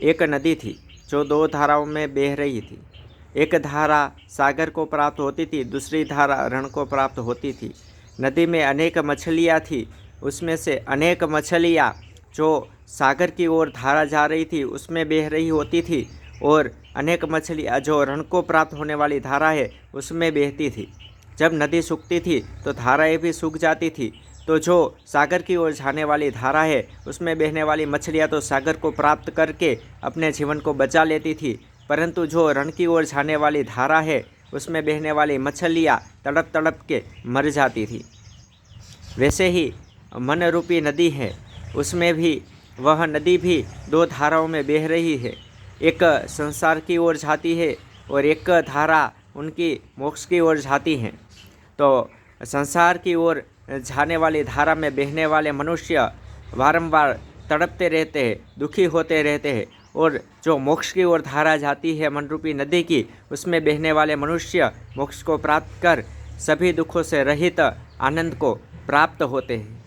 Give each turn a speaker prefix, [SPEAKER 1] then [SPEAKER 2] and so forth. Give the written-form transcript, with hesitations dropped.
[SPEAKER 1] एक नदी थी जो दो धाराओं में बह रही थी। एक धारा सागर को प्राप्त होती थी, दूसरी धारा रण को प्राप्त होती थी। नदी में अनेक मछलियाँ थी, उसमें से अनेक मछलियाँ जो सागर की ओर धारा जा रही थी उसमें बह रही होती थी, और अनेक मछलियाँ जो रण को प्राप्त होने वाली धारा है उसमें बहती थी। जब नदी सूखती थी तो धाराएँ भी सूख जाती थी, तो जो सागर की ओर जाने वाली धारा है उसमें बहने वाली मछलियाँ तो सागर को प्राप्त करके अपने जीवन को बचा लेती थी, परंतु जो रण की ओर जाने वाली धारा है उसमें बहने वाली मछलियाँ तड़प तड़प के मर जाती थी। वैसे ही मन रूपी नदी है, उसमें भी वह नदी भी दो धाराओं में बह रही है। एक संसार की ओर जाती है और एक धारा उनकी मोक्ष की ओर जाती है। तो संसार की ओर जाने वाली धारा में बहने वाले मनुष्य बारंबार तड़पते रहते हैं, दुखी होते रहते हैं, और जो मोक्ष की ओर धारा जाती है मन रूपी नदी की, उसमें बहने वाले मनुष्य मोक्ष को प्राप्त कर सभी दुखों से रहित आनंद को प्राप्त होते हैं।